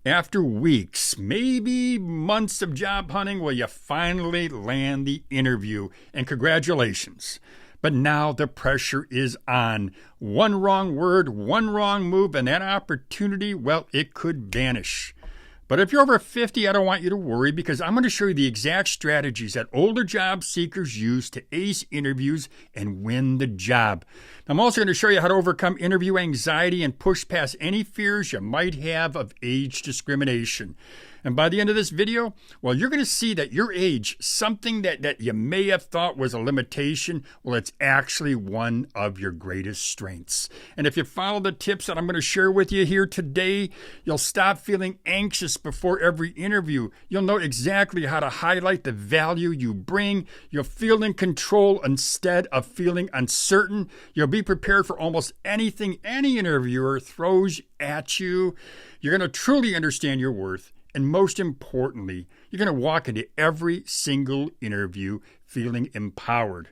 After weeks, maybe months of job hunting, well, you finally land the interview, and congratulations. But now the pressure is on. One wrong word, one wrong move, and that opportunity, well, it could vanish. But if you're over 50, I don't want you to worry, because I'm going to show you the exact strategies that older job seekers use to ace interviews and win the job. I'm also going to show you how to overcome interview anxiety and push past any fears you might have of age discrimination. And by the end of this video, well, you're going to see that your age, something that you may have thought was a limitation, well, it's actually one of your greatest strengths. And if you follow the tips that I'm going to share with you here today, you'll stop feeling anxious before every interview. You'll know exactly how to highlight the value you bring. You'll feel in control instead of feeling uncertain. You'll be prepared for almost anything any interviewer throws at you. You're going to truly understand your worth. And most importantly, you're going to walk into every single interview feeling empowered.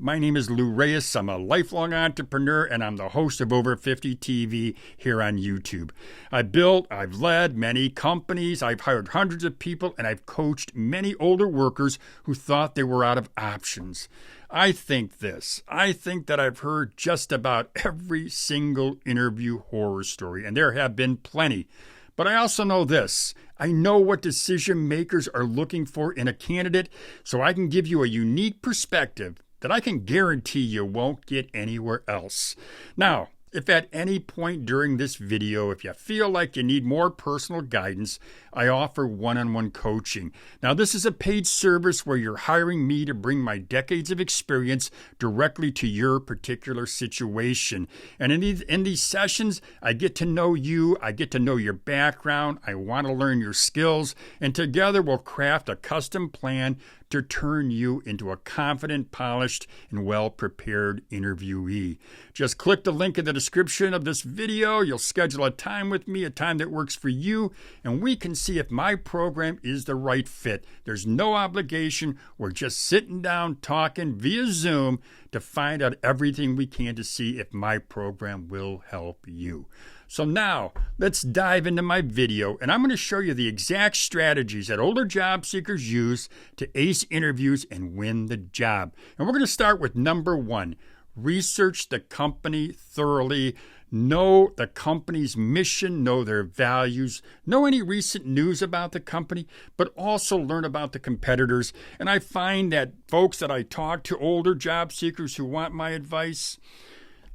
My name is Lou Reyes. I'm a lifelong entrepreneur, and I'm the host of Over 50 TV here on YouTube. I've led many companies, I've hired hundreds of people, and I've coached many older workers who thought they were out of options. I think that I've heard just about every single interview horror story, and there have been plenty. But I also know this. I know what decision makers are looking for in a candidate, so I can give you a unique perspective that I can guarantee you won't get anywhere else. Now, if at any point during this video, if you feel like you need more personal guidance, I offer one-on-one coaching. Now, this is a paid service where you're hiring me to bring my decades of experience directly to your particular situation. And in these sessions, I get to know you, I get to know your background, I want to learn your skills, and together we'll craft a custom plan to turn you into a confident, polished, and well-prepared interviewee. Just click the link in the description of this video. You'll schedule a time with me, a time that works for you, and we can see if my program is the right fit. There's no obligation. We're just sitting down talking via Zoom to find out everything we can to see if my program will help you. So now, let's dive into my video, and I'm going to show you the exact strategies that older job seekers use to ace interviews and win the job. And we're going to start with number one. Research the company thoroughly. Know the company's mission, know their values, know any recent news about the company, but also learn about the competitors. And I find that folks that I talk to, older job seekers who want my advice,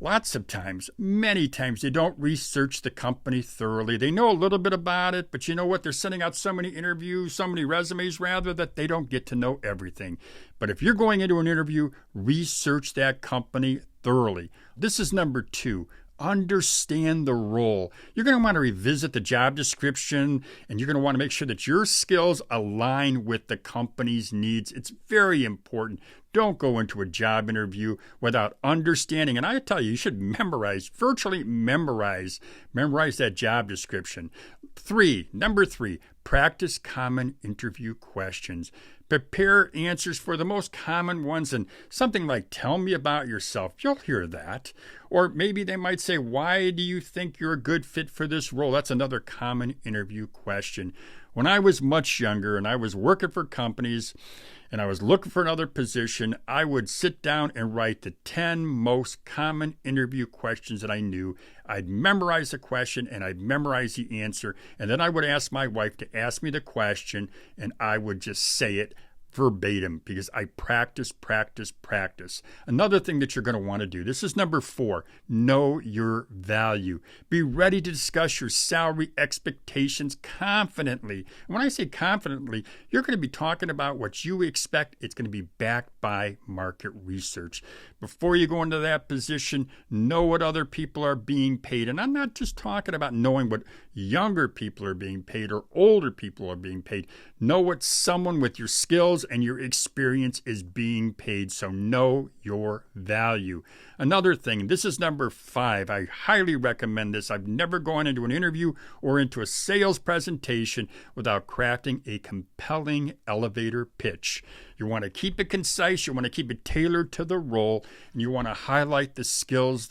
lots of times, many times, they don't research the company thoroughly. They know a little bit about it, but you know what? They're sending out so many interviews, so many resumes rather, that they don't get to know everything. But if you're going into an interview, research that company thoroughly. This is number two. Understand the role. You're going to want to revisit the job description, and you're going to want to make sure that your skills align with the company's needs. It's very important. Don't go into a job interview without understanding. And I tell you, you should virtually memorize that job description. Number three, practice common interview questions. Prepare answers for the most common ones, and something like, tell me about yourself. You'll hear that. Or maybe they might say, why do you think you're a good fit for this role? That's another common interview question. When I was much younger and I was working for companies and I was looking for another position, I would sit down and write the 10 most common interview questions that I knew. I'd memorize the question and I'd memorize the answer. And then I would ask my wife to ask me the question, and I would just say it verbatim because I practice. Another thing that you're going to want to do, this is number 4, know your value. Be ready to discuss your salary expectations confidently. And when I say confidently, you're going to be talking about what you expect. It's going to be backed by market research. Before you go into that position, know what other people are being paid. And I'm not just talking about knowing what younger people are being paid or older people are being paid. Know what someone with your skills and your experience is being paid. So know your value. Another thing, this is number 5. I highly recommend this. I've never gone into an interview or into a sales presentation without crafting a compelling elevator pitch. You want to keep it concise. You want to keep it tailored to the role. And you want to highlight the skills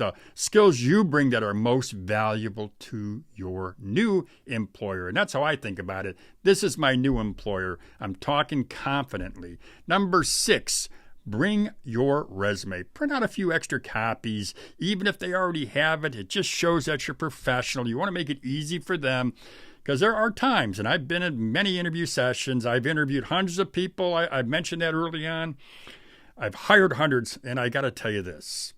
you bring that are most valuable to your new employer. And that's how I think about it. This is my new employer. I'm talking confidently. Number 6, bring your resume. Print out a few extra copies. Even if they already have it, it just shows that you're professional. You want to make it easy for them. Because there are times, and I've been in many interview sessions, I've interviewed hundreds of people. I mentioned that early on. I've hired hundreds, and I got to tell you this.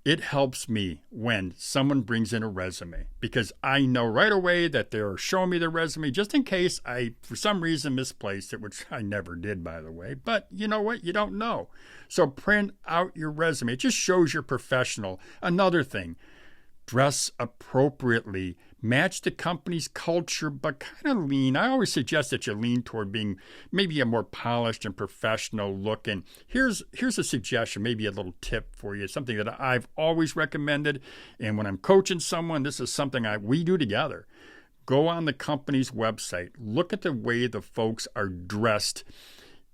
It helps me when someone brings in a resume because I know right away that they're showing me their resume just in case I, for some reason, misplaced it, which I never did, by the way. But you know what? You don't know. So print out your resume. It just shows you're professional. Another thing, dress appropriately. Match the company's culture, but kind of lean. I always suggest that you lean toward being maybe a more polished and professional look. And here's a suggestion, maybe a little tip for you, something that I've always recommended. And when I'm coaching someone, this is something we do together. Go on the company's website. Look at the way the folks are dressed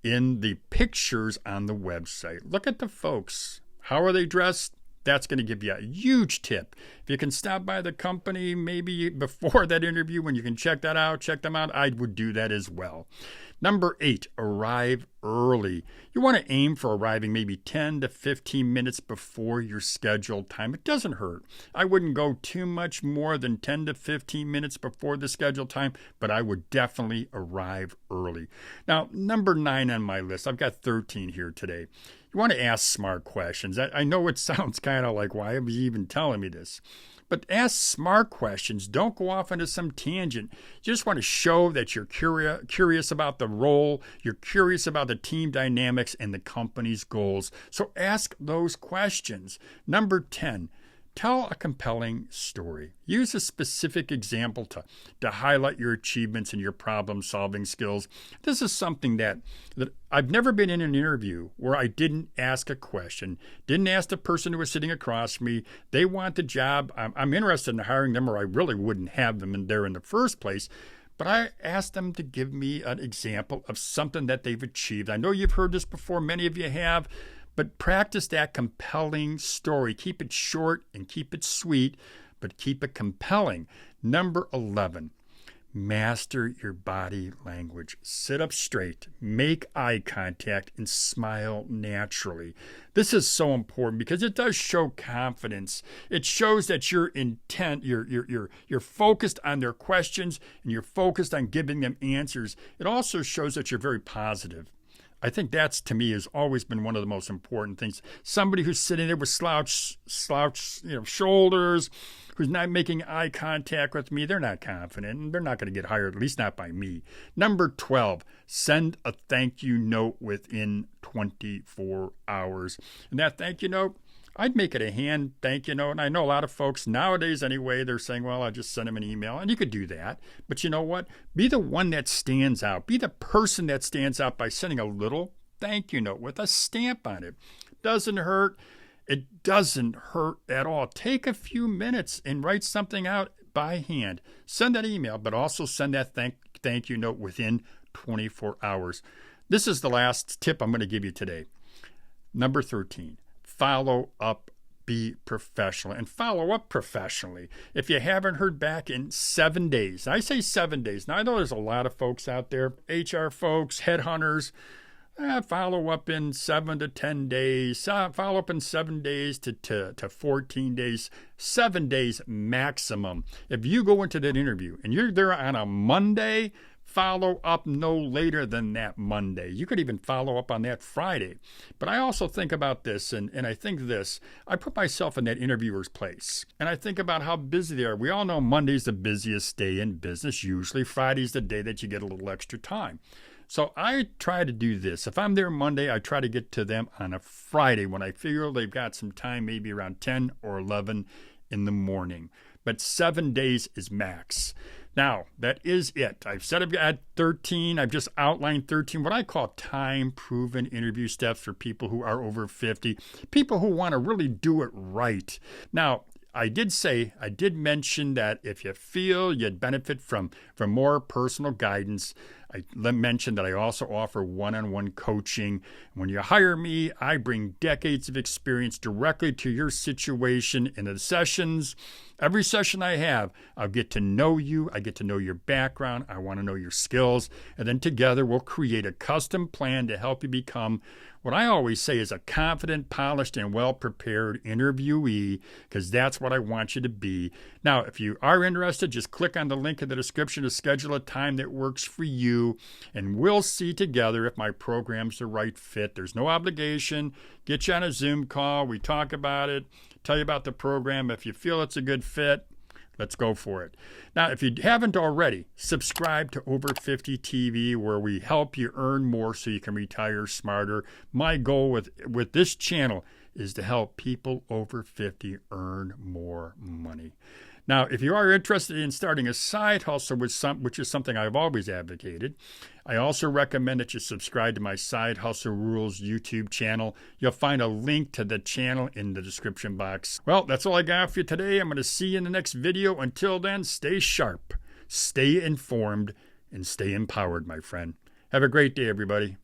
in the pictures on the website. Look at the folks. How are they dressed? That's going to give you a huge tip. If you can stop by the company maybe before that interview when you can check them out, I would do that as well. Number 8, arrive early. You want to aim for arriving maybe 10 to 15 minutes before your scheduled time. It doesn't hurt. I wouldn't go too much more than 10 to 15 minutes before the scheduled time, but I would definitely arrive early. Now, number 9 on my list, I've got 13 here today. You want to ask smart questions. I know it sounds kind of like, why are you even telling me this? But ask smart questions. Don't go off into some tangent. You just want to show that you're curious about the role. You're curious about the team dynamics and the company's goals. So ask those questions. Number 10, tell a compelling story. Use a specific example to highlight your achievements and your problem-solving skills. This is something that I've never been in an interview where I didn't ask a question, didn't ask the person who was sitting across from me. They want the job. I'm interested in hiring them, or I really wouldn't have them in there in the first place. But I asked them to give me an example of something that they've achieved. I know you've heard this before. Many of you have. But practice that compelling story. Keep it short and keep it sweet, but keep it compelling. Number 11, master your body language. Sit up straight, make eye contact, and smile naturally. This is so important because it does show confidence. It shows that you're intent, you're focused on their questions, and you're focused on giving them answers. It also shows that you're very positive. I think that's, to me, has always been one of the most important things. Somebody who's sitting there with slouched shoulders, who's not making eye contact with me, they're not confident, and they're not going to get hired, at least not by me. Number 12, send a thank you note within 24 hours. And that thank you note, I'd make it a hand thank you note. And I know a lot of folks nowadays anyway, they're saying, well, I'll just send them an email. And you could do that. But you know what? Be the one that stands out. Be the person that stands out by sending a little thank you note with a stamp on it. Doesn't hurt. It doesn't hurt at all. Take a few minutes and write something out by hand. Send that email, but also send that thank you note within 24 hours. This is the last tip I'm going to give you today. Number 13. Follow up, be professional, and follow up professionally. If you haven't heard back in 7 days, I say 7 days. Now, I know there's a lot of folks out there, HR folks, headhunters, follow up in 7 to 10 days, follow up in 7 days to 14 days, 7 days maximum. If you go into that interview and you're there on a Monday, follow up no later than that Monday. You could even follow up on that Friday. But I also think about this, and I think this. I put myself in that interviewer's place, and I think about how busy they are. We all know Monday's the busiest day in business. Usually Friday's the day that you get a little extra time. So I try to do this. If I'm there Monday, I try to get to them on a Friday when I feel they've got some time, maybe around 10 or 11 in the morning. But 7 days is max. Now, that is it. I've said I've got 13. I've just outlined 13, what I call time-proven interview steps for people who are over 50, people who want to really do it right. Now, I did mention that if you feel you'd benefit from more personal guidance, I mentioned that I also offer one-on-one coaching. When you hire me, I bring decades of experience directly to your situation in the sessions. Every session I have, I'll get to know you. I get to know your background. I want to know your skills. And then together we'll create a custom plan to help you become what I always say is a confident, polished, and well-prepared interviewee, because that's what I want you to be. Now, if you are interested, just click on the link in the description to schedule a time that works for you, and we'll see together if my program's the right fit. There's no obligation. Get you on a Zoom call. We talk about it, tell you about the program. If you feel it's a good fit, let's go for it. Now, if you haven't already, subscribe to Over 50 TV, where we help you earn more so you can retire smarter. My goal with this channel is to help people over 50 earn more money. Now, if you are interested in starting a side hustle, which is something I've always advocated, I also recommend that you subscribe to my Side Hustle Rules YouTube channel. You'll find a link to the channel in the description box. Well, that's all I got for you today. I'm going to see you in the next video. Until then, stay sharp, stay informed, and stay empowered, my friend. Have a great day, everybody.